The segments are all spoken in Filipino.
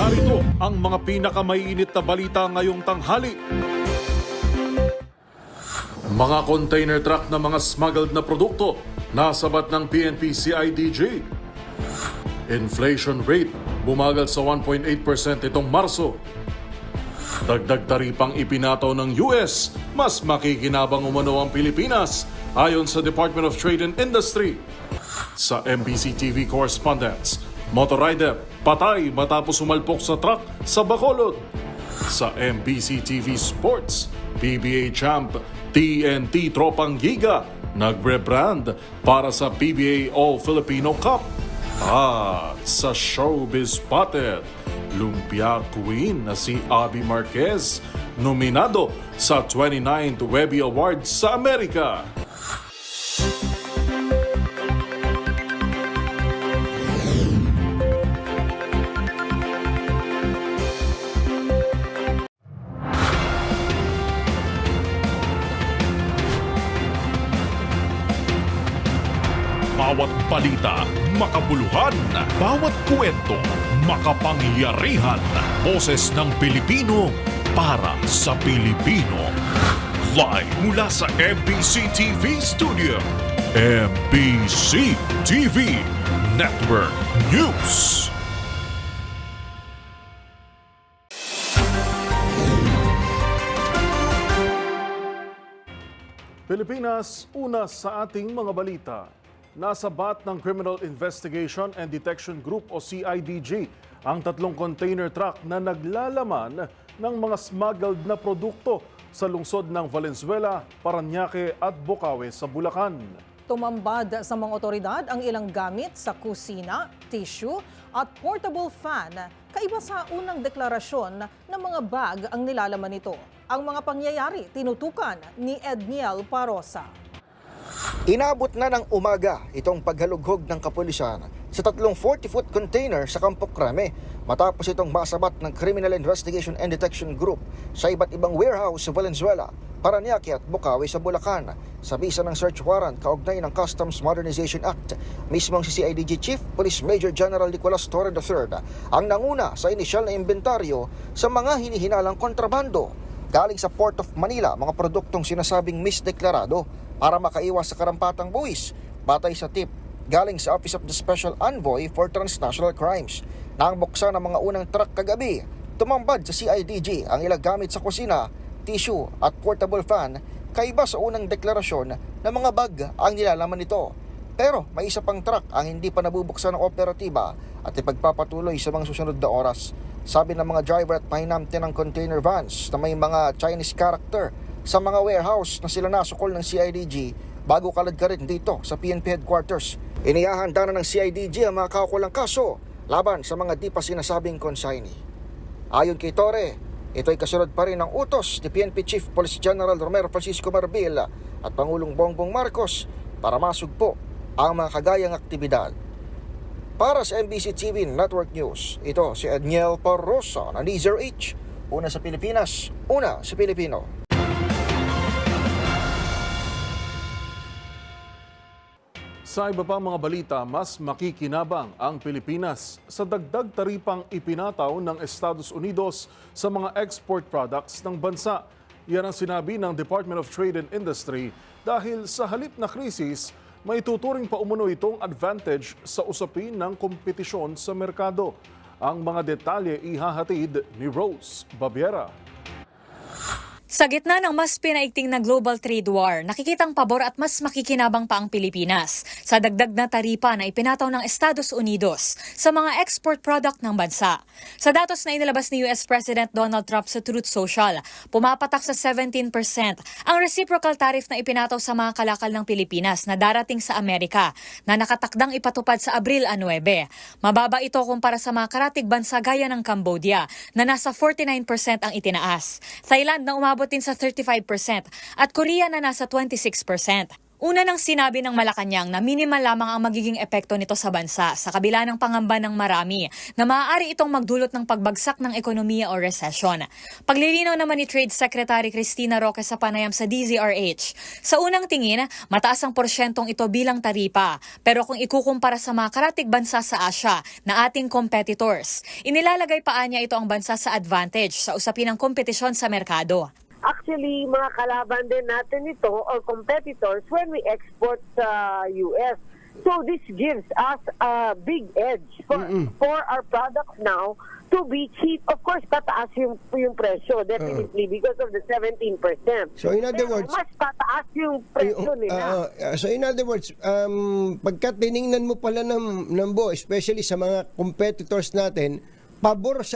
Narito ang mga pinakamainit na balita ngayong tanghali. Mga container truck na mga smuggled na produkto nasabat ng PNP CIDG. Inflation rate bumagal sa 1.8% itong Marso. Dagdag taripang ipinataw ng US, mas makikinabang umano ang Pilipinas ayon sa Department of Trade and Industry. Sa MBC TV correspondents, motor rider patay matapos umalpok sa truck sa Bacolod. Sa MBC TV Sports, PBA champ TNT Tropang Giga nagre-brand para sa PBA All-Filipino Cup. At sa Showbiz Spotted, Lumpia Queen na si Abby Marquez nominado sa 29th Webby Awards sa Amerika. Bawat balita, makabuluhan. Bawat kwento, makapangyarihan. Boses ng Pilipino para sa Pilipino. Live mula sa MBC TV Studio. MBC TV Network News. Pilipinas, una sa ating mga balita. Nasabat ng Criminal Investigation and Detection Group o CIDG ang 3 container truck na naglalaman ng mga smuggled na produkto sa lungsod ng Valenzuela, Parañaque at Bocaue sa Bulacan. Tumambad sa mga otoridad ang ilang gamit sa kusina, tissue at portable fan. Kaiba sa unang deklarasyon ng mga bag ang nilalaman nito. Ang mga pangyayari tinutukan ni Edniel Parosa. Inabot na ng umaga itong paghalughog ng kapulisan sa 3 40-foot container sa Campo Crame matapos itong masabat ng Criminal Investigation and Detection Group sa iba't ibang warehouse sa Valenzuela, Parañaque at Bocaue sa Bulacan. Sa bisa ng search warrant kaugnay ng Customs Modernization Act, mismong si CIDG Chief Police Major General Nicolas Torre III ang nanguna sa inisyal na inventaryo sa mga hinihinalang kontrabando galing sa Port of Manila, mga produktong sinasabing misdeklarado para makaiwas sa karampatang buwis batay sa tip galing sa Office of the Special Envoy for Transnational Crimes. Nang buksan ng mga unang truck kagabi, tumambad sa CIDG ang ilang gamit sa kusina, tissue at portable fan, kaiba sa unang deklarasyon na mga bag ang nilalaman nito. Pero may isa pang truck ang hindi pa nabubuksan ng operatiba at ipagpapatuloy sa mga susunod na oras. Sabi ng mga driver at pahinamte ng container vans na may mga Chinese character sa mga warehouse na sila nasukol ng CIDG bago kalad-karin dito sa PNP headquarters. Inihahanda na ng CIDG ang mga kaukulang kaso laban sa mga di pa sinasabing consignee. Ayon kay Torre, ito'y kasunod pa rin ng utos ni PNP Chief Police General Romero Francisco Marbil at Pangulong Bongbong Marcos para masugpo ang mga kagayang aktibidad. Para sa MBC TV Network News, ito si Edniel Parosa ng Nezer H. Una sa Pilipinas, una sa Pilipino. Sa iba pang mga balita, mas makikinabang ang Pilipinas sa dagdag taripang ipinataw ng Estados Unidos sa mga export products ng bansa. Yan ang sinabi ng Department of Trade and Industry dahil sa halip na krisis, may tuturing pa umano itong advantage sa usapin ng kompetisyon sa merkado. Ang mga detalye ihahatid ni Rose Babiera. Sa gitna ng mas pinaigting na global trade war, nakikitang pabor at mas makikinabang pa ang Pilipinas sa dagdag na taripa na ipinataw ng Estados Unidos sa mga export product ng bansa. Sa datos na inilabas ni US President Donald Trump sa Truth Social, pumapatak sa 17% ang reciprocal tariff na ipinataw sa mga kalakal ng Pilipinas na darating sa Amerika na nakatakdang ipatupad sa Abril 9. Mababa ito kumpara sa mga karatig bansa gaya ng Cambodia na nasa 49% ang itinaas. Thailand na umabot din sa 35% at Korea na nasa 26%. Una nang sinabi ng Malacanang na minimal lamang ang magiging epekto nito sa bansa sa kabila ng pangamba ng marami na maaari itong magdulot ng pagbagsak ng ekonomiya o recession. Paglilinaw naman ni Trade Secretary Cristina Roque sa panayam sa DZRH, sa unang tingin, mataas ang porsyentong ito bilang taripa. Pero kung ikukumpara sa mga karatig bansa sa Asia na ating competitors, inilalagay pa niya ito ang bansa sa advantage sa usapin ng kompetisyon sa merkado. Actually, mga kalaban din natin ito or competitors when we export sa US. So this gives us a big edge for our products now to be cheap. Of course, tataas yung presyo definitely because of the 17%. So in other words, mas tataas yung presyo nila. so in other words, pagka tiningnan mo pala ng buo, especially sa mga competitors natin, pabor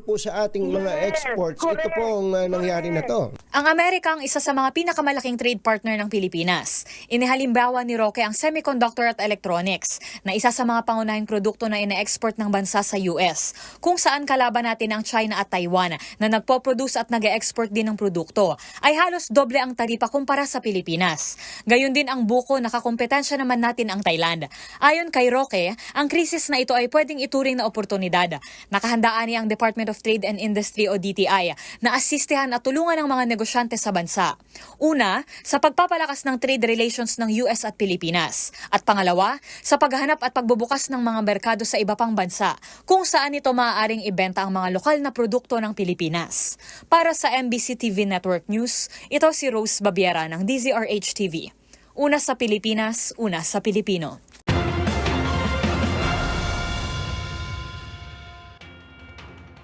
po sa ating mga Yes, exports. correct, Ito po ang nangyari na to. Ang Amerika ang isa sa mga pinakamalaking trade partner ng Pilipinas. Inihalimbawa ni Roque ang semiconductor at electronics na isa sa mga pangunahing produkto na ina-export ng bansa sa US, kung saan kalaban natin ang China at Taiwan na nagpo-produce at nag-export din ng produkto, ay halos doble ang taripa kumpara sa Pilipinas. Gayon din ang buko, nakakompetensya naman natin ang Thailand. Ayon kay Roque, ang krisis na ito ay pwedeng ituring na oportunidad. Nakahandaan niya ang Department of Trade and Industry o DTI na asistehan at tulungan ng mga negosyante sa bansa. Una, sa pagpapalakas ng trade relations ng US at Pilipinas. At pangalawa, sa paghahanap at pagbubukas ng mga merkado sa iba pang bansa kung saan ito maaaring ibenta ang mga lokal na produkto ng Pilipinas. Para sa MBC TV Network News, ito si Rose Babiera ng DZRH TV. Una sa Pilipinas, una sa Pilipino.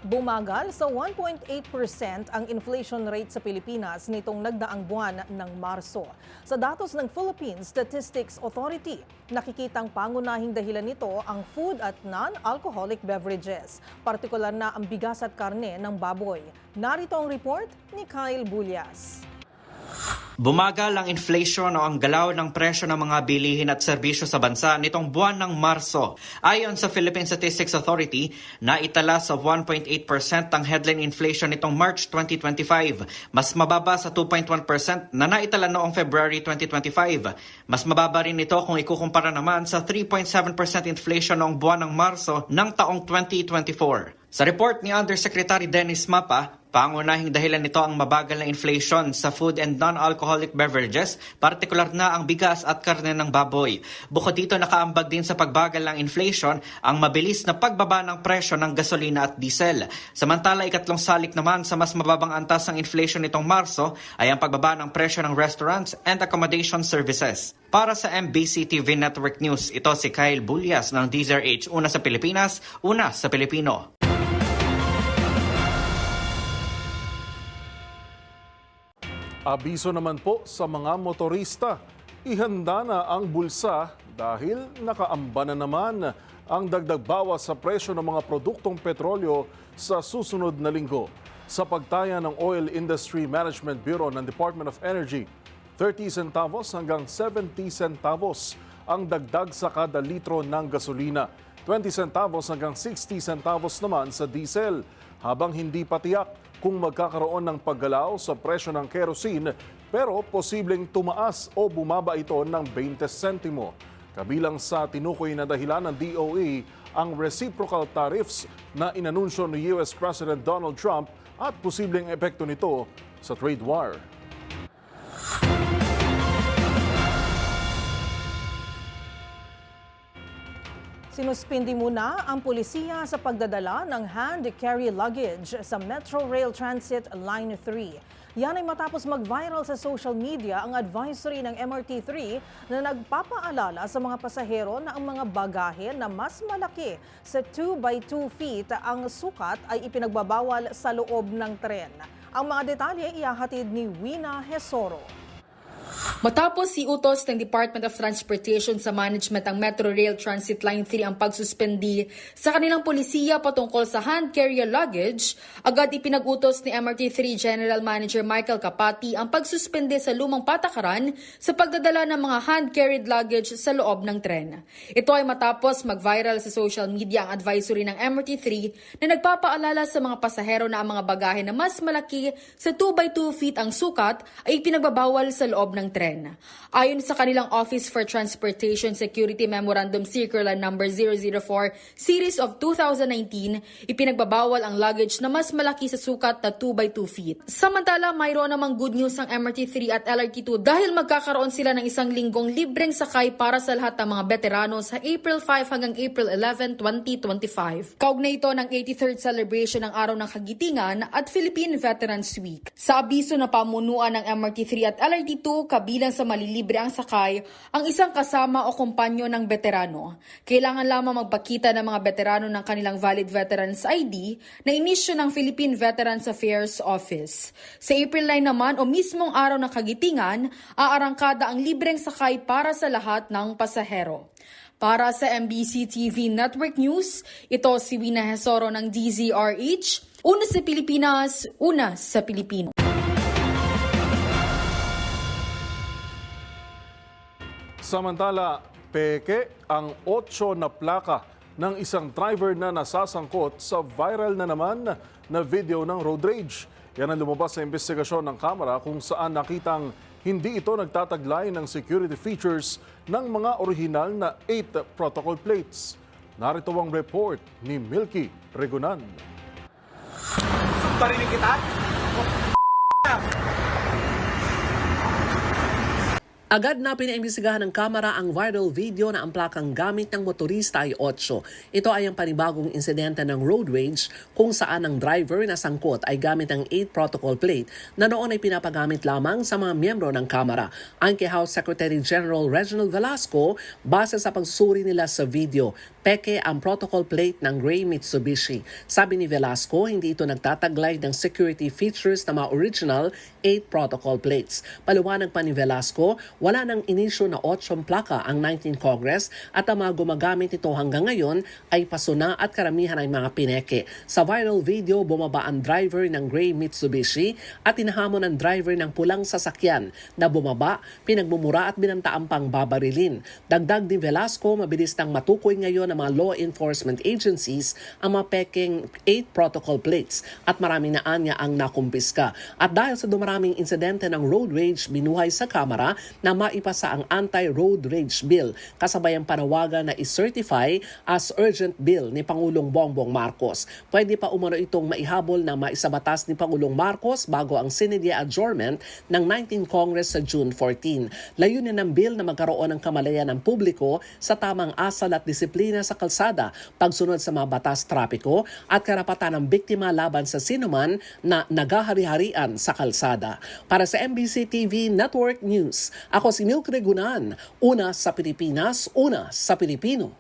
Bumagal sa 1.8% ang inflation rate sa Pilipinas nitong nagdaang buwan ng Marso. Sa datos ng Philippine Statistics Authority, nakikitang pangunahing dahilan nito ang food at non-alcoholic beverages, partikular na ang bigas at karne ng baboy. Narito ang report ni Kyle Bulyas. Bumagal ang inflation o ang galaw ng presyo ng mga bilihin at serbisyo sa bansa nitong buwan ng Marso. Ayon sa Philippine Statistics Authority, naitala sa 1.8% ang headline inflation nitong March 2025, mas mababa sa 2.1% na naitala noong February 2025. Mas mababa rin ito kung ikukumpara naman sa 3.7% inflation noong buwan ng Marso ng taong 2024. Sa report ni Undersecretary Dennis Mapa, pangunahing dahilan nito ang mabagal na inflation sa food and non-alcoholic beverages, partikular na ang bigas at karne ng baboy. Bukod dito, nakaambag din sa pagbagal ng inflation ang mabilis na pagbaba ng presyo ng gasolina at diesel. Samantala, ikatlong salik naman sa mas mababang antas ng inflation nitong Marso ay ang pagbaba ng presyo ng restaurants and accommodation services. Para sa MBC TV Network News, ito si Kyle Bulyas ng DZRH, una sa Pilipinas, una sa Pilipino. Abiso naman po sa mga motorista, ihanda na ang bulsa dahil nakaamba na naman ang dagdag bawas sa presyo ng mga produktong petrolyo sa susunod na linggo. Sa pagtaya ng Oil Industry Management Bureau ng Department of Energy, 30 centavos hanggang 70 centavos ang dagdag sa kada litro ng gasolina, 20 centavos hanggang 60 centavos naman sa diesel, habang hindi pa tiyak kung magkakaroon ng paggalaw sa presyo ng kerosene, pero posibleng tumaas o bumaba ito ng 20 sentimo. Kabilang sa tinukoy na dahilan ng DOE ang reciprocal tariffs na inanunsyo ni US President Donald Trump at posibleng epekto nito sa trade war. Sinuspindi muna ang pulisiya sa pagdadala ng hand-carry luggage sa Metro Rail Transit Line 3. Yan ay matapos mag-viral sa social media ang advisory ng MRT3 na nagpapaalala sa mga pasahero na ang mga bagahe na mas malaki sa 2 by 2 feet ang sukat ay ipinagbabawal sa loob ng tren. Ang mga detalye ihahatid ni Wina Hesoro. Matapos iutos ng Department of Transportation sa management ng Metro Rail Transit Line 3 ang pagsuspendi sa kanilang polisiya patungkol sa hand-carry luggage, agad ipinag-utos ni MRT3 General Manager Michael Capati ang pagsuspende sa lumang patakaran sa pagdadala ng mga hand-carried luggage sa loob ng tren. Ito ay matapos mag-viral sa social media ang advisory ng MRT3 na nagpapaalala sa mga pasahero na ang mga bagahe na mas malaki sa 2 by 2 feet ang sukat ay ipinagbabawal sa loob ng ng tren. Ayon sa kanilang Office for Transportation Security Memorandum Circular No. 004 Series of 2019, ipinagbabawal ang luggage na mas malaki sa sukat na 2 by 2 feet. Samantala, mayroon namang good news ang MRT3 at LRT2 dahil magkakaroon sila ng isang linggong libreng sakay para sa lahat ng mga veterano sa April 5 hanggang April 11, 2025. Kaugnay ito ng 83rd celebration ng Araw ng Kagitingan at Philippine Veterans Week. Sa abiso na pamunuan ng MRT3 at LRT2, kabilang sa malilibre ang sakay, ang isang kasama o kumpanyo ng veterano. Kailangan lamang magpakita ng mga veterano ng kanilang valid Veterans ID na inisyu ng Philippine Veterans Affairs Office. Sa April 9 naman o mismong Araw ng Kagitingan, aarangkada ang libreng sakay para sa lahat ng pasahero. Para sa MBC TV Network News, ito si Wina Hesoro ng DZRH. Una sa Pilipinas, una sa Pilipino. Samantala, peke ang 8 na plaka ng isang driver na nasasangkot sa viral na naman na video ng road rage. Yan ang lumabas sa investigasyon ng kamera kung saan nakitang hindi ito nagtataglay ng security features ng mga orihinal na 8 protocol plates. Narito ang report ni Milky Regunan. Agad na pinaimbestigahan ng kamera ang viral video na ang plakang gamit ng motorista ay 8. Ito ay ang panibagong insidente ng road rage kung saan ang driver na sangkot ay gamit ng 8 protocol plate na noon ay pinapagamit lamang sa mga miyembro ng kamera. Ang kay House Secretary General Reginald Velasco, base sa pagsusuri nila sa video, peke ang protocol plate ng gray Mitsubishi. Sabi ni Velasco, hindi ito nagtataglay ng security features na mga original 8 protocol plates. Paliwanag pa ni Velasco, wala nang inisyo na 8 plaka ang 19 Congress at ang mga gumagamit nito hanggang ngayon ay pasuna at karamihan ay mga pineke. Sa viral video, bumaba ang driver ng gray Mitsubishi at tinahamon ng driver ng pulang sasakyan na bumaba, pinagmumura at binantaan pang babarilin. Dagdag ni Velasco, mabilis nang matukoy ngayon ng mga law enforcement agencies ang mga peking 8 protocol plates at maraming na anya ang nakumpiska. At dahil sa dumaraming insidente ng road rage, binuhay sa kamera na maipasa ang anti-road rage bill kasabay ang panawagan na i-certify as urgent bill ni Pangulong Bongbong Marcos. Pwede pa umano itong maihabol na maisabatas ni Pangulong Marcos bago ang Senate adjournment ng 19 Congress sa June 14. Layunin ng bill na magkaroon ng kamalayan ng publiko sa tamang asal at disiplina sa kalsada, pagsunod sa mga batas trapiko at karapatan ng biktima laban sa sinuman na nagahari-harian sa kalsada. Para sa MBC TV Network News, ako si Milky Regunan, una sa Pilipinas, una sa Pilipino.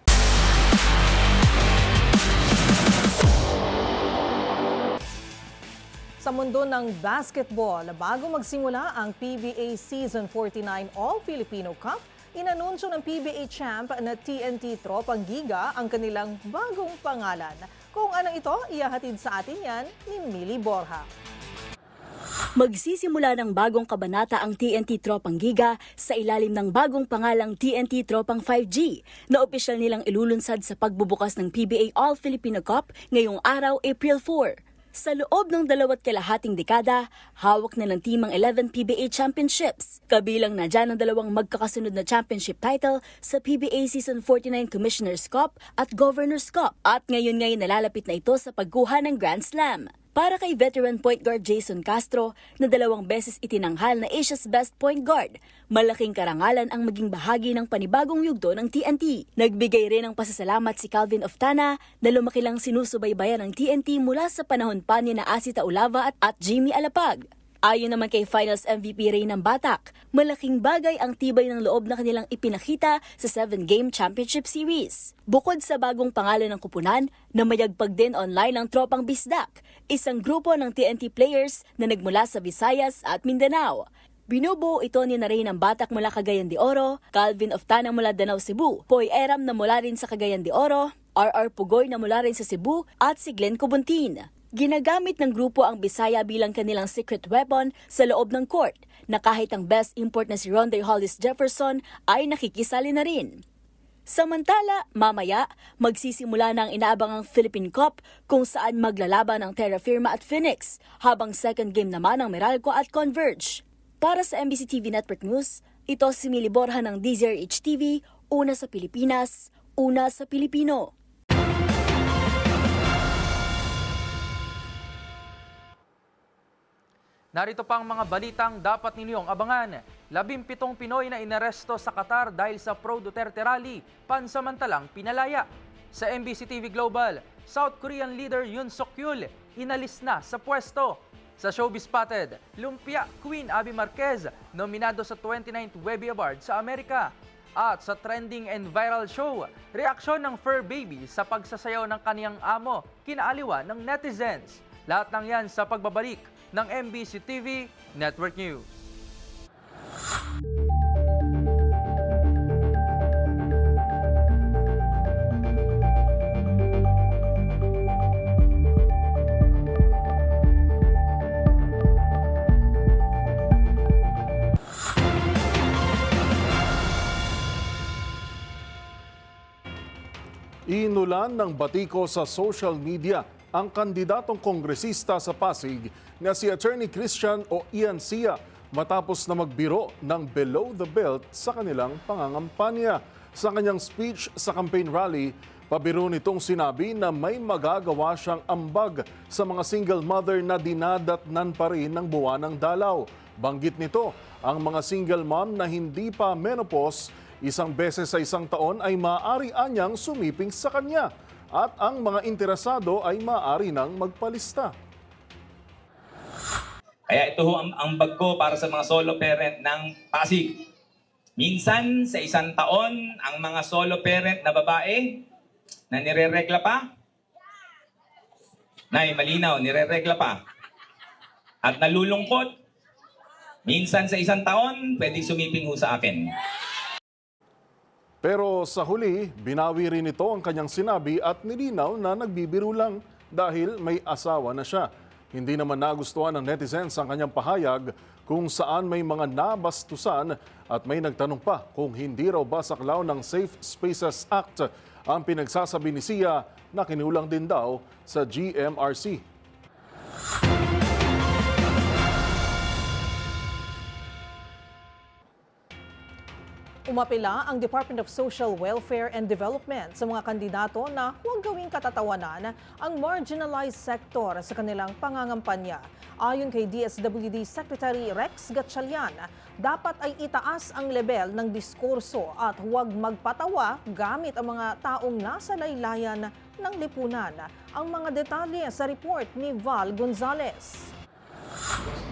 Sa mundo ng basketball, bago magsimula ang PBA Season 49 All-Filipino Cup, inanunsyo ng PBA champ na TNT Tropang Giga ang kanilang bagong pangalan. Kung ano ito, ihahatid sa atin yan ni Millie Borja. Magsisimula ng bagong kabanata ang TNT Tropang Giga sa ilalim ng bagong pangalang TNT Tropang 5G na opisyal nilang ilulunsad sa pagbubukas ng PBA All-Filipino Cup ngayong araw, April 4. Sa loob ng 2.5 dekada, hawak na ng team ang 11 PBA championships. Kabilang na dyan ang 2 magkakasunod na championship title sa PBA Season 49 Commissioner's Cup at Governor's Cup. At ngayon nalalapit na ito sa pagkuha ng Grand Slam. Para kay veteran point guard Jason Castro na 2 beses itinanghal na Asia's Best Point Guard, malaking karangalan ang maging bahagi ng panibagong yugto ng TNT. Nagbigay rin ng pasasalamat si Calvin Oftana na lumaki lang sinusubaybayan ng TNT mula sa panahon pa ni na Asita Ulava at Jimmy Alapag. Ayon naman kay Finals MVP Ray ng Batak, malaking bagay ang tibay ng loob na kanilang ipinakita sa 7-game championship series. Bukod sa bagong pangalan ng kupunan, namayagpag din online ang Tropang Bisdak, isang grupo ng TNT players na nagmula sa Visayas at Mindanao. Binubuo ito ni Ray ng Batak mula Cagayan de Oro, Calvin Oftana mula Danau Cebu, Poy Eram na mula rin sa Cagayan de Oro, RR Pugoy na mula rin sa Cebu at si Glenn Cubuntin. Ginagamit ng grupo ang Bisaya bilang kanilang secret weapon sa loob ng court na kahit ang best import na si Ronday Hollis Jefferson ay nakikisali na rin. Samantala, mamaya, magsisimula na ang inaabangang Philippine Cup kung saan maglalaban ang Terra Firma at Phoenix, habang second game naman ang Meralco at Converge. Para sa MBC TV Network News, ito si Mili Borja ng DZRH TV, una sa Pilipinas, una sa Pilipino. Narito pang mga balitang dapat ninyong abangan. 17 Pinoy na inaresto sa Qatar dahil sa pro-Duterte rally, pansamantalang pinalaya. Sa MBC TV Global, South Korean leader Yoon Suk-yeol inalis na sa pwesto. Sa Showbiz Spotted, Lumpia Queen Abby Marquez nominado sa 29th Webby Award sa Amerika. At sa trending and viral show, reaksyon ng fur baby sa pagsasayaw ng kaniyang amo, kinaaliwan ng netizens. Lahat ng yan sa pagbabalik ng MBC TV Network News. Inulan ng batiko sa social media ang kandidatong kongresista sa Pasig na si Attorney Christian o Ian Sia matapos na magbiro ng below the belt sa kanilang pangangampanya. Sa kanyang speech sa campaign rally, pabiro nitong sinabi na may magagawa siyang ambag sa mga single mother na dinadatnan pa rin ng buwan ng dalaw. Banggit nito, ang mga single mom na hindi pa menopause isang beses sa isang taon ay maaari anyang sumiping sa kanya at ang mga interesado ay maaari nang magpalista. Kaya ito ho ang bag ko para sa mga solo parent ng Pasig. Minsan sa isang taon, ang mga solo parent na babae na nireregla pa, nay malinaw, nireregla pa, at nalulungkot, minsan sa isang taon, pwedeng sumiping ho sa akin. Pero sa huli, binawi rin ito ang kanyang sinabi at nilinaw na nagbibiro lang dahil may asawa na siya. Hindi naman nagustuhan ng netizens ang kanyang pahayag kung saan may mga nabastusan at may nagtanong pa kung hindi raw ba saklaw ng Safe Spaces Act ang pinagsasabi ni Sia na kinulang din daw sa GMRC. Umapila ang Department of Social Welfare and Development sa mga kandidato na huwag gawing katatawanan ang marginalized sector sa kanilang pangangampanya. Ayon kay DSWD Secretary Rex Gatchalian, dapat ay itaas ang level ng diskurso at huwag magpatawa gamit ang mga taong nasa laylayan ng lipunan. Ang mga detalye sa report ni Val Gonzalez.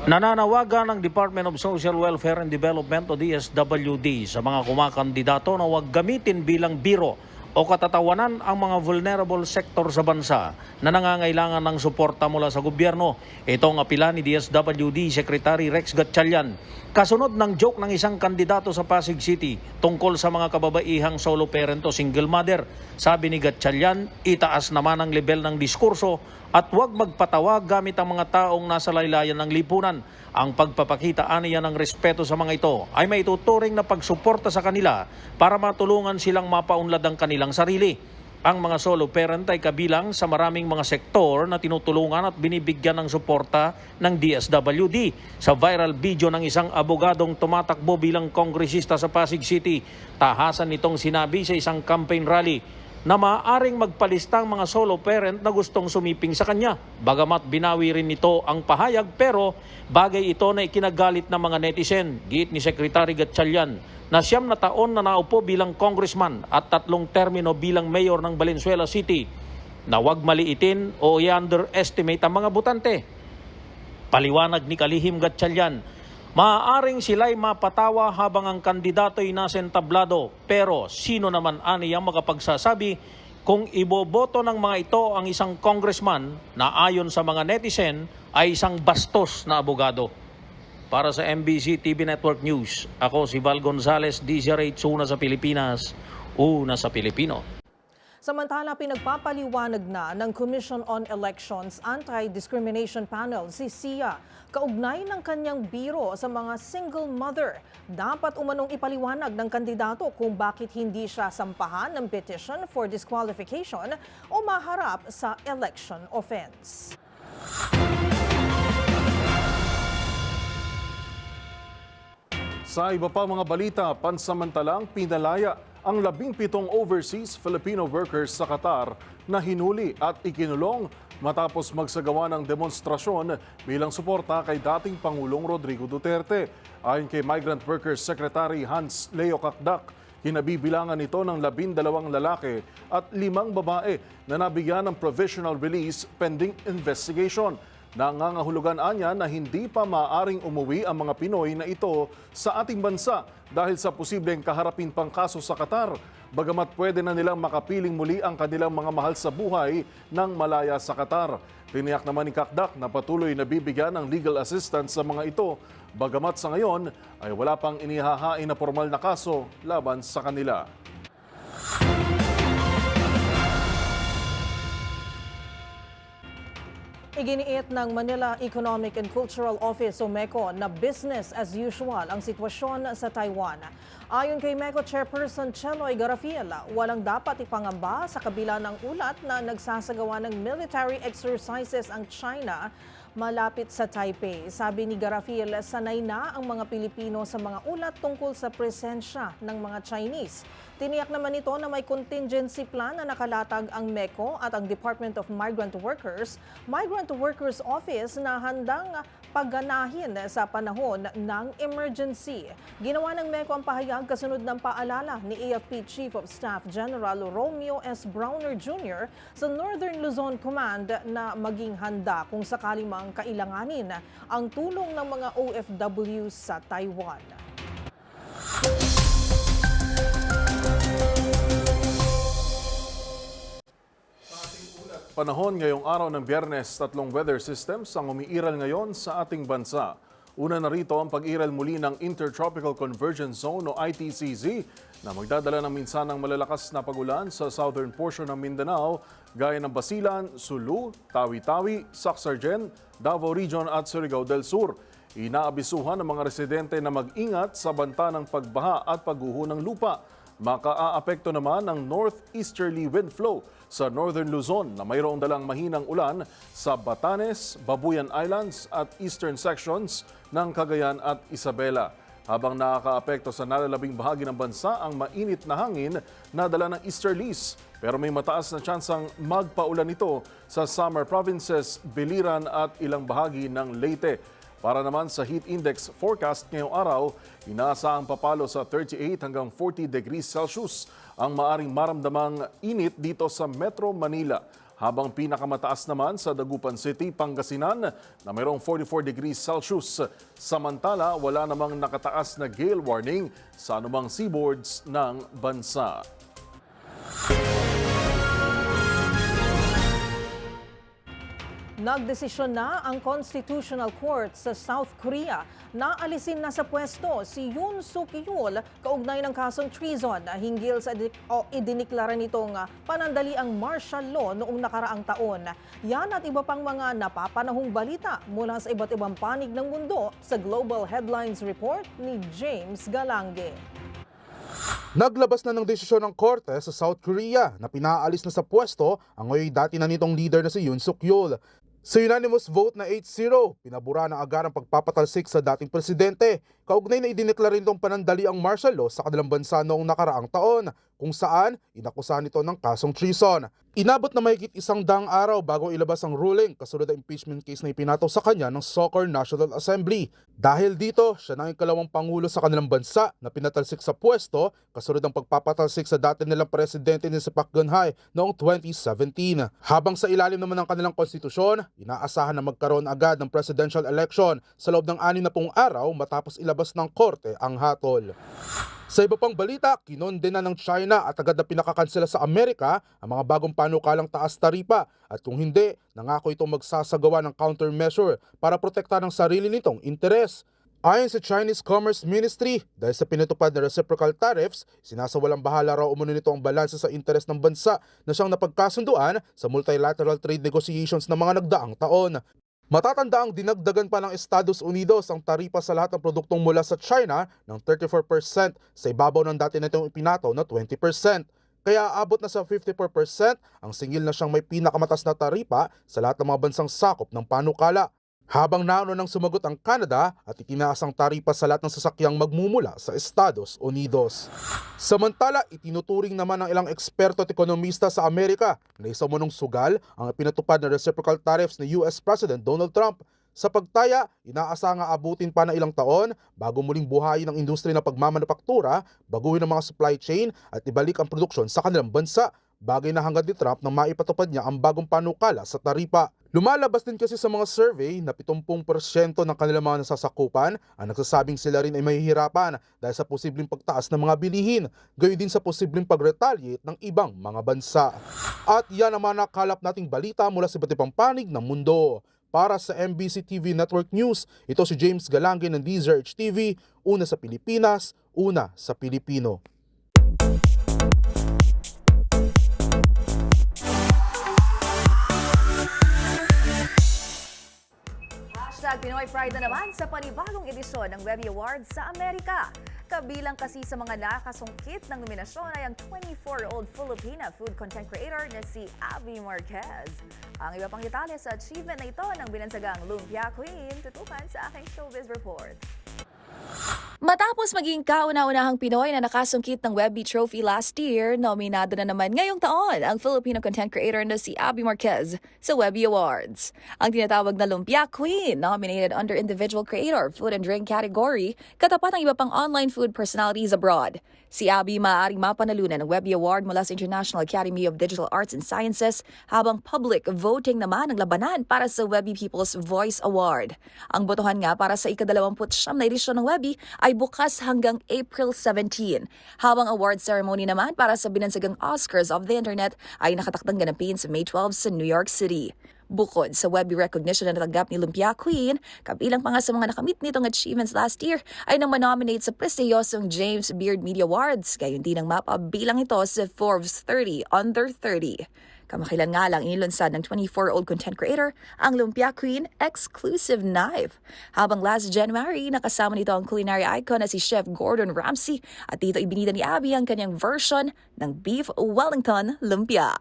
Nananawagan ng Department of Social Welfare and Development o DSWD sa mga kumakandidato na huwag gamitin bilang biro o katatawanan ang mga vulnerable sector sa bansa na nangangailangan ng suporta mula sa gobyerno. Ito ang apila ni DSWD Secretary Rex Gatchalian kasunod ng joke ng isang kandidato sa Pasig City tungkol sa mga kababaihang solo parent o single mother. Sabi ni Gatchalian, itaas naman ang level ng diskurso at huwag magpatawa gamit ang mga taong nasa laylayan ng lipunan. Ang pagpapakita niya ng respeto sa mga ito ay may tuturing na pagsuporta sa kanila para matulungan silang mapaunlad ang kanilang sarili. Ang mga solo parent ay kabilang sa maraming mga sektor na tinutulungan at binibigyan ng suporta ng DSWD. Sa viral video ng isang abogadong tumatakbo bilang kongresista sa Pasig City, tahasan nitong sinabi sa isang campaign rally na maaaring magpalista ang mga solo parent na gustong sumiping sa kanya. Bagamat binawi rin nito ang pahayag pero bagay ito na ikinagalit ng mga netizen. Giit ni Secretary Gatchalian na 9 na taon na naupo bilang congressman at 3 termino bilang mayor ng Valenzuela City na huwag maliitin o i-underestimate ang mga botante. Paliwanag ni Kalihim Gatchalian, maaaring sila'y mapatawa habang ang kandidato'y nasa entablado, pero sino naman aniyang makapagsasabi kung iboboto ng mga ito ang isang congressman na ayon sa mga netizen ay isang bastos na abogado. Para sa MBC TV Network News, ako si Val Gonzalez, DZRH, una sa Pilipinas, una sa Pilipino. Samantala, pinagpapaliwanag na ng Commission on Elections Anti-Discrimination Panel si Sia kaugnay ng kanyang biro sa mga single mother. Dapat umanong ipaliwanag ng kandidato kung bakit hindi siya sampahan ng petition for disqualification o maharap sa election offense. Sa iba pa mga balita, pansamantalang pinalaya ang 17 overseas Filipino workers sa Qatar na hinuli at ikinulong matapos magsagawa ng demonstrasyon bilang suporta kay dating Pangulong Rodrigo Duterte. Ayon kay Migrant Workers Secretary Hans Leo Kakdak, kinabibilangan nito ng 12 lalaki at 5 babae na nabigyan ng provisional release pending investigation. Nangangahulugan anya na hindi pa maaring umuwi ang mga Pinoy na ito sa ating bansa dahil sa posibleng kaharapin pang kaso sa Qatar. Bagamat pwede na nilang makapiling muli ang kanilang mga mahal sa buhay ng malaya sa Qatar. Tiniyak naman ni Kakdak na patuloy na bibigyan ng legal assistance sa mga ito. Bagamat sa ngayon ay wala pang inihahain na formal na kaso laban sa kanila. Iginiit ng Manila Economic and Cultural Office o MECO na business as usual ang sitwasyon sa Taiwan. Ayon kay MECO Chairperson Cheloy Garafiel, walang dapat ipangamba sa kabila ng ulat na nagsasagawa ng military exercises ang China malapit sa Taipei. Sabi ni Garafiel, sanay na ang mga Pilipino sa mga ulat tungkol sa presensya ng mga Chinese. Tiniyak naman ito na may contingency plan na nakalatag ang MECO at ang Department of Migrant Workers Office na handang pagganahin sa panahon ng emergency. Ginawa ng MECO ang pahayag kasunod ng paalala ni AFP Chief of Staff General Romeo S. Browner Jr. sa Northern Luzon Command na maging handa kung sakaling kailanganin ang tulong ng mga OFW sa Taiwan. Panahon ngayong araw ng Biyernes, 3 weather systems ang umiiral ngayon sa ating bansa. Una na rito ang pag-iral muli ng Intertropical Convergence Zone o ITCZ na magdadala ng minsanang malalakas na pagulan sa southern portion ng Mindanao gaya ng Basilan, Sulu, Tawi-Tawi, Sacsargen, Davao Region at Surigao del Sur. Inaabisuhan ng mga residente na mag-ingat sa banta ng pagbaha at pagguho ng lupa. Makaaapekto naman ang northeasterly wind flow sa northern Luzon na mayroong dalang mahinang ulan sa Batanes, Babuyan Islands at eastern sections ng Cagayan at Isabela. Habang nakakaapekto sa nalalabing bahagi ng bansa ang mainit na hangin na dala ng easterlies. Pero may mataas na tsansang magpaulan ito sa summer provinces, Biliran at ilang bahagi ng Leyte. Para naman sa heat index forecast ngayong araw, inaasahang papalo sa 38 hanggang 40 degrees Celsius ang maaring maramdamang init dito sa Metro Manila. Habang pinakamataas naman sa Dagupan City, Pangasinan na mayroong 44 degrees Celsius. Samantala, wala namang nakataas na gale warning sa anumang seaboards ng bansa. Nagdesisyon na ang Constitutional Court sa South Korea na alisin na sa pwesto si Yoon Suk-yeol kaugnay ng kasong treason hinggil sa idiniklara nitong panandaliang martial law noong nakaraang taon. Yan at iba pang mga napapanahong balita mula sa iba't ibang panig ng mundo sa Global Headlines Report ni James Galange. Naglabas na ng desisyon ng korte sa South Korea na pinaalis na sa pwesto ang ngayon dati na nitong leader na si Yoon Suk-yeol. Sa unanimous vote na 8-0, pinabura na agad ang pagpapatalsik sa dating presidente. Kaugnay na idineklara nitong panandaliang martial law sa kanilang bansa noong nakaraang taon, kung saan inakusahan nito ng kasong treason. Inabot na mahigit 100 araw bago ilabas ang ruling kasunod ng impeachment case na ipinataw sa kanya ng Soccer National Assembly. Dahil dito, siya na ang ikalawang pangulo sa kanilang bansa na pinatalsik sa pwesto kasunod ng pagpapatalsik sa dati nilang presidente ni Park Geun-hye noong 2017. Habang sa ilalim naman ng kanilang konstitusyon, inaasahan na magkaroon agad ng presidential election sa loob ng 60 araw matapos ilabas ng korte ang hatol. Sa iba pang balita, kinondena ng China at agad na pinakakansela sa Amerika ang mga bagong panukalang taas taripa at kung hindi, nangako itong magsasagawa ng countermeasure para protektahan ang sarili nitong interes. Ayon sa Chinese Commerce Ministry, dahil sa pinatupad na reciprocal tariffs, sinasawalang bahala raw umano nito ang balanse sa interes ng bansa na siyang napagkasunduan sa multilateral trade negotiations ng mga nagdaang taon. Matatandaang dinagdagan pa ng Estados Unidos ang taripa sa lahat ng produktong mula sa China ng 34% sa ibabaw ng dati nitong ipinataw na 20%. Kaya abot na sa 54% ang singil na siyang may pinakamataas na taripa sa lahat ng mga bansang sakop ng panukala. Habang nauna nang sumagot ang Canada at itinaas ang taripa sa lahat ng sasakyang magmumula sa Estados Unidos. Samantala, itinuturing naman ng ilang eksperto at ekonomista sa Amerika na isa umunong sugal ang pinatupad na reciprocal tariffs ni US President Donald Trump. Sa pagtaya, inaasang aabutin pa na ilang taon bago muling buhayin ang industriya ng pagmamanufaktura, baguhin ang mga supply chain at ibalik ang produksyon sa kanilang bansa. Bagay na hangad ni Trump nang maipatupad niya ang bagong panukala sa taripa. Lumalabas din kasi sa mga survey na 70% ng kanilang mga nasasakupan ang nagsasabing sila rin ay mahihirapan dahil sa posibleng pagtaas ng mga bilihin, gayon din sa posibleng pag-retaliate ng ibang mga bansa. At yan ang mga nakalap nating balita mula sa iba't ibang panig ng mundo. Para sa MBC TV Network News, ito si James Galangin ng DZRH TV, una sa Pilipinas, una sa Pilipino. Pinoy Pride na naman sa panibagong edisyon ng Webby Awards sa Amerika. Kabilang kasi sa mga nakasungkit ng nominasyon ay ang 24-year-old Filipina food content creator na si Abby Marquez. Ang iba pang detalye sa achievement na ito ng binansagang Lumpia Queen, tutukan sa aking showbiz report. Matapos maging kauna-unahang Pinoy na nakasungkit ng Webby Trophy last year, nominado na naman ngayong taon ang Filipino content creator na si Abby Marquez sa Webby Awards. Ang tinatawag na Lumpia Queen, nominated under Individual Creator, Food and Drink category, katapat ng iba pang online food personalities abroad. Si Abby maaaring mapanalunan ng Webby Award mula sa International Academy of Digital Arts and Sciences, habang public voting naman ang labanan para sa Webby People's Voice Award. Ang botohan nga para sa ika-29 na edisyon ng Webby ay bukas hanggang April 17, habang award ceremony naman para sa binansagang Oscars of the Internet ay nakatakdang ganapin sa May 12 sa New York City. Bukod sa Webby recognition na natanggap ni Lumpia Queen, kabilang pa nga sa mga nakamit nitong achievements last year ay nang manominate sa prestiyosong James Beard Media Awards, gayon din ang mapabilang ito sa Forbes 30 Under 30. Kamakailan nga lang inilunsad ng 24-year-old content creator ang Lumpia Queen exclusive knife. Habang last January, nakasama nito ang culinary icon na si Chef Gordon Ramsay at dito ibinida ni Abby ang kanyang version ng Beef Wellington Lumpia.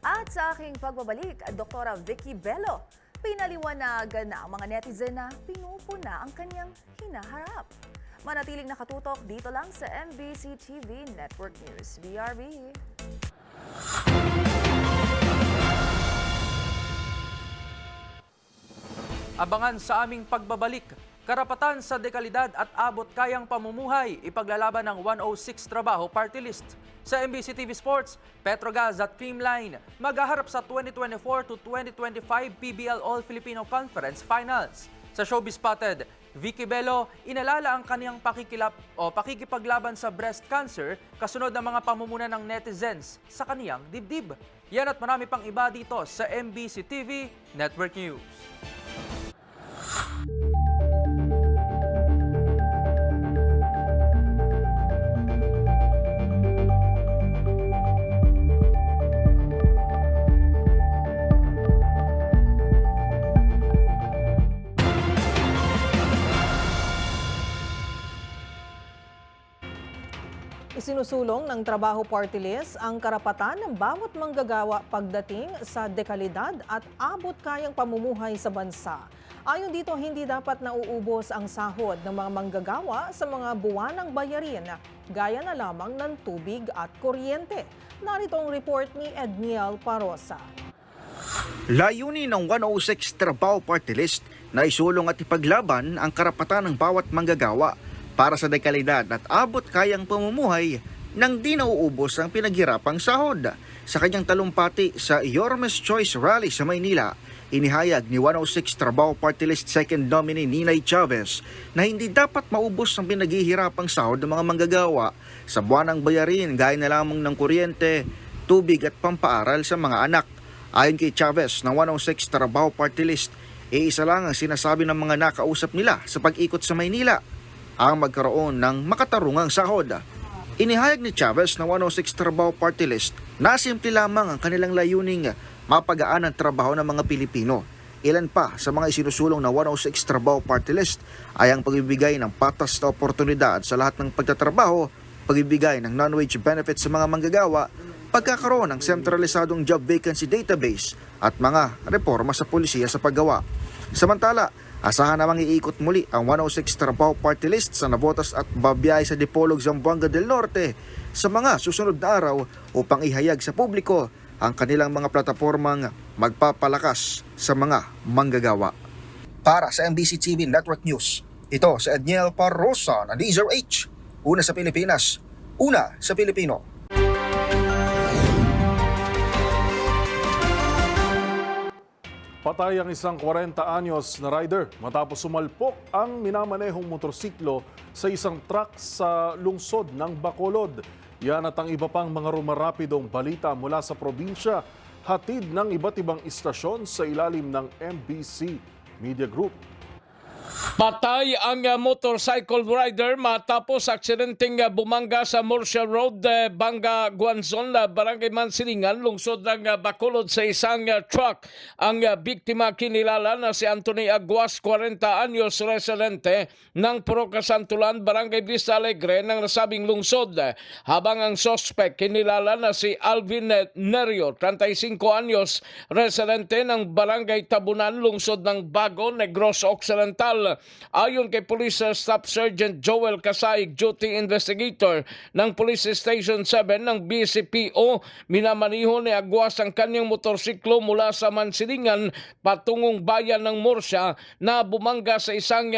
At sa aking pagbabalik, Dr. Vicky Bello, pinaliwanagan na ang mga netizen na pinupuna ang kanyang hinaharap. Manatiling nakatutok dito lang sa MBC TV Network News. BRB. Abangan sa aming pagbabalik, karapatan sa dekalidad at abot kayang pamumuhay, ipaglalaban ng 106 Trabaho Party List. Sa MBC TV Sports, Petrogas at Creamline maghaharap sa 2024 to 2025 PBL All-Filipino Conference Finals. Sa Showbiz Spotted, Vicky Bello inalala ang kaniyang pakikipaglaban sa breast cancer kasunod ng mga pamumuna ng netizens sa kaniyang dibdib. Yan at marami pang iba dito sa MBC TV Network News. Isinusulong ng Trabaho Party List ang karapatan ng bawat manggagawa pagdating sa dekalidad at abot kayang pamumuhay sa bansa. Ayon dito, hindi dapat nauubos ang sahod ng mga manggagawa sa mga buwanang bayarin, gaya na lamang ng tubig at kuryente. Narito ang report ni Edniel Parosa. Layunin ng 106 Trabaho Party List na isulong at ipaglaban ang karapatan ng bawat manggagawa para sa dekalidad at abot kayang pamumuhay nang di nauubos ang pinaghirapang sahod. Sa kanyang talumpati sa Yormes Choice Rally sa Maynila, inihayag ni 106 Trabaho Party List Second Nominee Ninay Chavez na hindi dapat maubos ang pinaghihirapang sahod ng mga manggagawa sa buwanang bayarin gaya na lamang ng kuryente, tubig at pampaaral sa mga anak. Ayon kay Chavez ng 106 Trabaho Party List, isa lang ang sinasabi ng mga nakausap nila sa pag-ikot sa Maynila, ang magkaroon ng makatarungang sahod. Inihayag ni Chavez ng 106 Trabaho Party List na simple lamang ang kanilang layuning mapagaan ang trabaho ng mga Pilipino. Ilan pa sa mga isinusulong na 106 Trabaho Party List ay ang pagbibigay ng patas na oportunidad sa lahat ng pagtatrabaho, pagbibigay ng non-wage benefits sa mga manggagawa, pagkakaroon ng sentralisadong job vacancy database at mga reforma sa pulisiya sa paggawa. Samantala, asahan namang iikot muli ang 106 Trabaho Party List sa Navotas at Babiay sa Dipolog, Zamboanga del Norte sa mga susunod na araw upang ihayag sa publiko ang kanilang mga platapormang magpapalakas sa mga manggagawa. Para sa MBC TV Network News, ito si Edniel Parrosa ng DZRH. Una sa Pilipinas, una sa Pilipino. Patay ang isang 40 anyos na rider matapos sumalpok ang minamanehong motorsiklo sa isang truck sa lungsod ng Bacolod. Yan at ang iba pang mga rumarapidong balita mula sa probinsya, hatid ng iba't ibang istasyon sa ilalim ng MBC Media Group. Patay ang motorcycle rider matapos aksidenteng bumangga sa Murcia Road, Banga, Guanzon, Barangay Mansilingan, lungsod ng Bacolod sa isang truck. Ang biktima kinilala na si Anthony Aguas, 40 anyos, residente ng Puro Santulan, Barangay Vista Alegre ng nasabing lungsod. Habang ang suspect kinilala na si Alvin Nerio, 35 anyos, residente ng Barangay Tabunan, lungsod ng Bago, Negros Occidental. Ayon kay Police Staff Sergeant Joel Casaig, duty investigator ng Police Station 7 ng BCPO, minamaniho ni Aguas ang kanyang motorsiklo mula sa Mansilingan patungong bayan ng Murcia na bumangga sa isang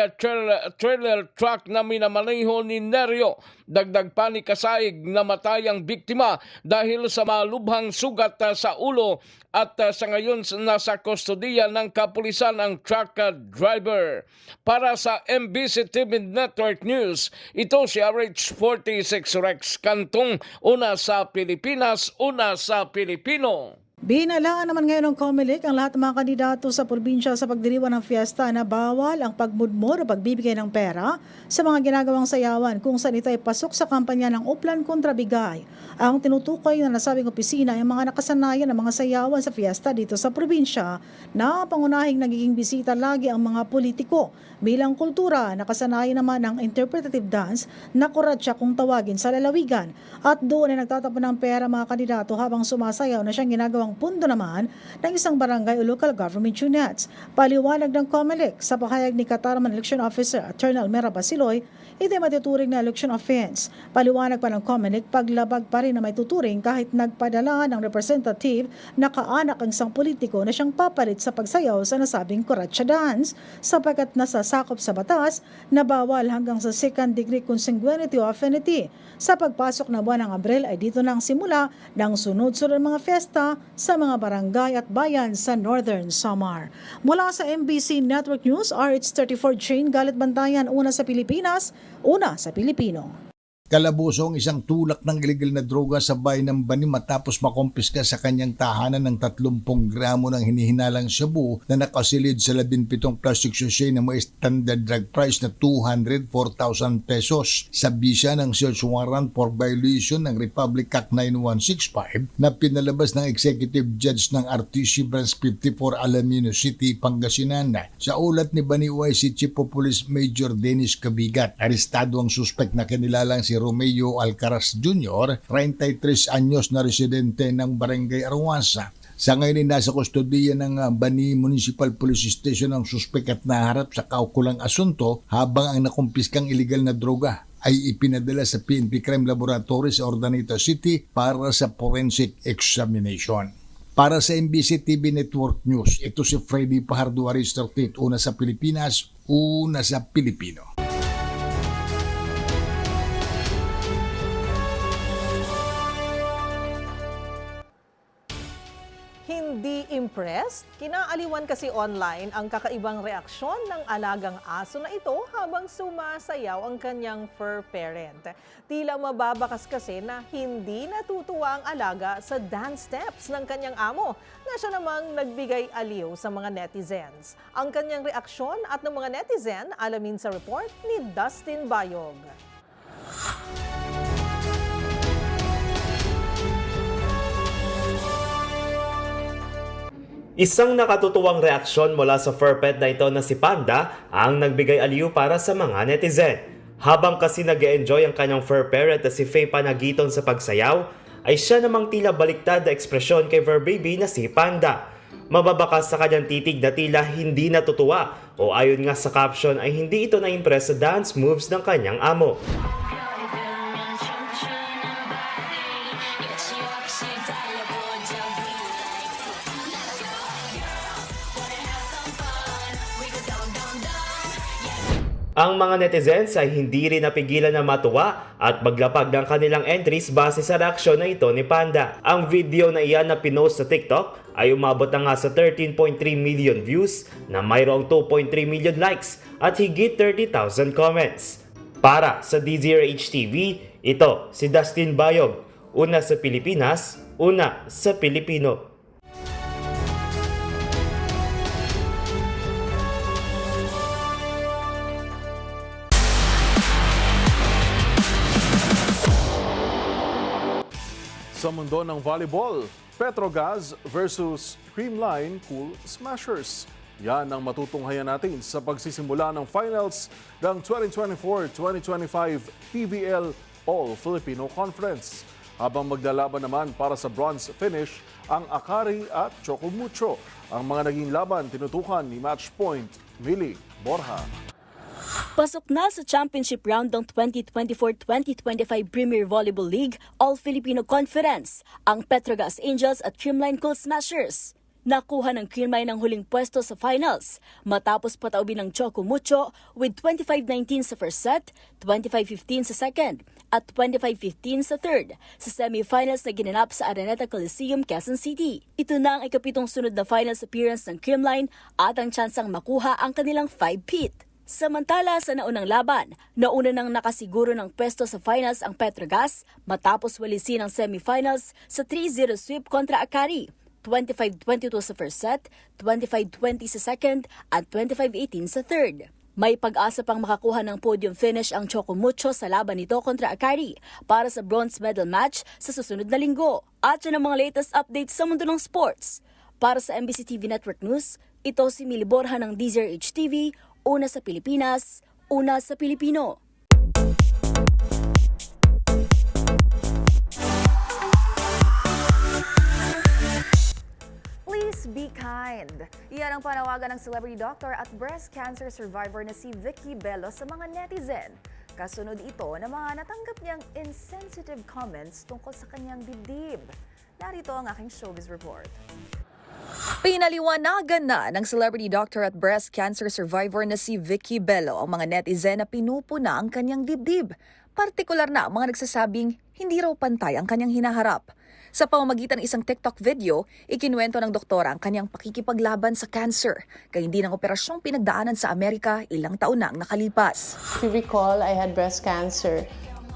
trailer truck na minamaniho ni Nerio. Dagdag pa ni Casaig, namatay ang biktima dahil sa malubhang sugat sa ulo at sa ngayon nasa kustodiya ng kapulisan ang truck driver. Para sa MBC TV Network News, ito si RH46 Rex Cantong, una sa Pilipinas, una sa Pilipino. Binalaan naman ngayon ng COMELEC ang lahat ng mga kandidato sa probinsya sa pagdiriwang ng fiesta na bawal ang pagmudmor o pagbibigay ng pera sa mga ginagawang sayawan kung saan ito ay pasok sa kampanya ng Uplan kontra Bigay. Ang tinutukoy na nasabing opisina ay mga nakasanayan ng mga sayawan sa fiesta dito sa probinsya na pangunahing nagiging bisita lagi ang mga politiko. Bilang kultura, nakasanayan naman ang interpretative dance na kuratsa kung tawagin sa lalawigan at doon ay nagtatapon ng pera mga kandidato habang sumasayaw na siyang ginagawang pundo naman ng isang barangay o local government units. Paliwanag ng COMELEC sa pahayag ni Katarman Election Officer Attorney Mera Basiloy, ito ay matuturing na election offense. Paliwanag pa ng COMELEC, paglabag pa rin na may tuturing kahit nagpadala ng representative na kaanak ang isang politiko na siyang papalit sa pagsayaw sa nasabing kuratsa dance sapagkat nasasakop sa batas na bawal hanggang sa second degree consanguinity o affinity. Sa pagpasok na buwan ng Abril ay dito na ang simula ng sunod-sunod mga fiesta sa mga barangay at bayan sa Northern Samar. Mula sa MBC Network News, RH34 Jane Galit Bantayan, una sa Pilipinas, una sa Pilipino. Kalabuso ang isang tulak ng ilegal na droga sa bayan ng Bani matapos makompiska sa kanyang tahanan ng 30 gramo ng hinihinalang shabu na nakasilid sa 17 plastic sachet na may standard drug price na 204,000 pesos. Sa bisa ng search warrant for violation ng Republic Act 9165 na pinalabas ng Executive Judge ng RTC Branch 54 Alamino City, Pangasinan. Sa ulat ni Bani OIC Chief of Police Major Dennis Cabigat, arestado ang suspect na kinilalang si Romeo Alcaraz Jr., 33 anyos na residente ng Barangay Arwasa. Sa ngayon ay nasa kustodiya ng Bani Municipal Police Station ang suspek at naharap sa kaukulang asunto habang ang nakumpiskang iligal na droga ay ipinadala sa PNP Crime Laboratory sa Ordaneta City para sa forensic examination. Para sa MBC TV Network News, ito si Freddy Pajardo Aristartit, una sa Pilipinas, una sa Pilipino. Hindi impressed? Kinaaliwan kasi online ang kakaibang reaksyon ng alagang aso na ito habang sumasayaw ang kanyang fur parent. Tila mababakas kasi na hindi natutuwa ang alaga sa dance steps ng kanyang amo na siya namang nagbigay aliw sa mga netizens. Ang kanyang reaksyon at ng mga netizen alamin sa report ni Dustin Bayog. Isang nakatutuwang reaksyon mula sa fur pet na ito na si Panda ang nagbigay aliw para sa mga netizen. Habang kasi nag-e-enjoy ang kanyang fur parent na si Faye Panagiton sa pagsayaw, ay siya namang tila baliktad na ekspresyon kay fur baby na si Panda. Mababakas sa kanyang titig na tila hindi natutuwa o ayon nga sa caption ay hindi ito na-impress sa dance moves ng kanyang amo. Ang mga netizens ay hindi rin napigilan na matuwa at maglapag ng kanilang entries base sa reaksyon na ito ni Panda. Ang video na iyan na pinost sa TikTok ay umabot na nga sa 13.3 million views na mayroong 2.3 million likes at higit 30,000 comments. Para sa DZRH TV, ito si Dustin Bayog. Una sa Pilipinas, una sa Pilipino. Sa mundo ng volleyball, Petrogas versus Creamline Cool Smashers. Yan ang matutunghayan natin sa pagsisimula ng finals ng 2024-2025 PBL All-Filipino Conference. Habang maglalaban naman para sa bronze finish ang Akari at Chocomucho. Ang mga naging laban tinutukan ni Matchpoint Millie Borja. Pasok na sa championship round ng 2024-2025 Premier Volleyball League All-Filipino Conference ang Petrogas Angels at Creamline Cool Smashers. Nakuha ng Creamline ang huling pwesto sa finals matapos pataubin ng Chocomucho with 25-19 sa first set, 25-15 sa second at 25-15 sa third sa semifinals na ginanap sa Araneta Coliseum, Quezon City. Ito na ang ikapitong sunod na finals appearance ng Creamline at ang tsansang makuha ang kanilang 5-peat. Samantala sa naunang laban, nauna nang nakasiguro ng pwesto sa finals ang Petrogas matapos walisin ang semifinals sa 3-0 sweep kontra Akari. 25-22 sa first set, 25-20 sa second at 25-18 sa third. May pag-asa pang makakuha ng podium finish ang Chocomucho sa laban nito kontra Akari para sa bronze medal match sa susunod na linggo. At yan ang mga latest updates sa mundo ng sports. Para sa MBC TV Network News, ito si Millie Borja ng DZRH TV. Una sa Pilipinas, una sa Pilipino. Please be kind. Iyan ang panawagan ng celebrity doctor at breast cancer survivor na si Vicky Bello sa mga netizen. Kasunod ito ng mga natanggap niyang insensitive comments tungkol sa kanyang dibdib. Narito ang aking showbiz report. Pinaliwanagan na ng celebrity doctor at breast cancer survivor na si Vicky Bello ang mga netizen na pinupuna ang kanyang dibdib. Partikular na ang mga nagsasabing hindi raw pantay ang kanyang hinaharap. Sa pamamagitan ng isang TikTok video, ikinuwento ng doktora ang kanyang pakikipaglaban sa cancer. Kaya ng operasyong pinagdaanan sa Amerika ilang taon na ang nakalipas. If you recall, I had breast cancer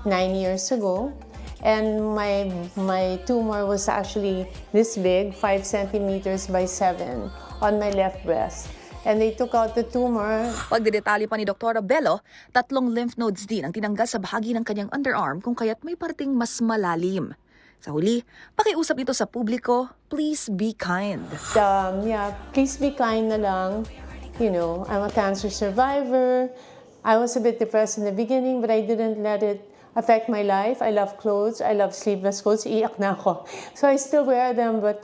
9 years ago. And my tumor was actually this big, 5 centimeters by 7 on my left breast. And they took out the tumor. Pagdedetalye pa ni Dr. Bello, 3 lymph nodes din ang tinanggal sa bahagi ng kanyang underarm kung kaya't may parting mas malalim. Sa huli, pakiusap ito sa publiko, please be kind. Please be kind na lang. You know, I'm a cancer survivor. I was a bit depressed in the beginning, but I didn't let it affect my life. I love clothes. I love sleeveless clothes. Iiyak na ako. So I still wear them, but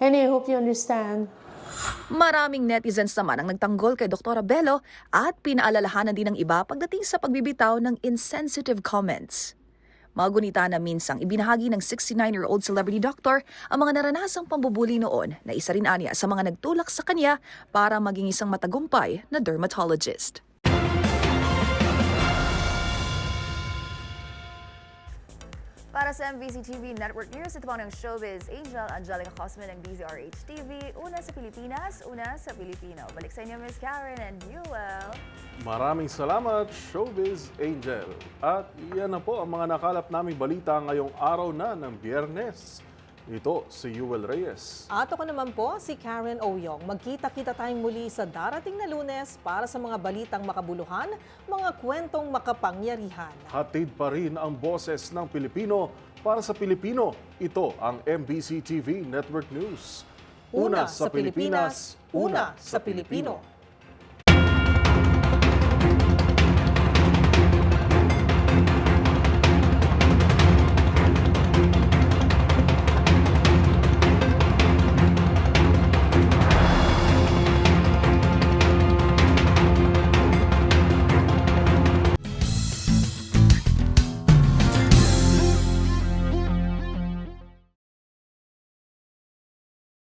anyway, I hope you understand. Maraming netizens naman ang nagtanggol kay Dr. Bello at pinaalalahanan din ng iba pagdating sa pagbibitaw ng insensitive comments. Magunita na minsang ibinahagi ng 69-year-old celebrity doctor ang mga naranasang pambubuli noon na isa rin aniya sa mga nagtulak sa kanya para maging isang matagumpay na dermatologist. Para sa MBC TV Network News, ito po ng Showbiz Angel Angelica Cosman ng DZRH TV. Una sa Pilipinas, una sa Pilipino. Balik sa inyo, Ms. Karen and Newell. Maraming salamat, Showbiz Angel. At iyan na po ang mga nakalap naming balita ngayong araw na ng Biyernes. Ito si Yuel Reyes. At ako naman po si Karen Oyong. Magkita-kita tayong muli sa darating na Lunes para sa mga balitang makabuluhan, mga kwentong makapangyarihan. Hatid pa rin ang boses ng Pilipino para sa Pilipino. Ito ang MBC TV Network News. Una sa Pilipinas, una sa Pilipino.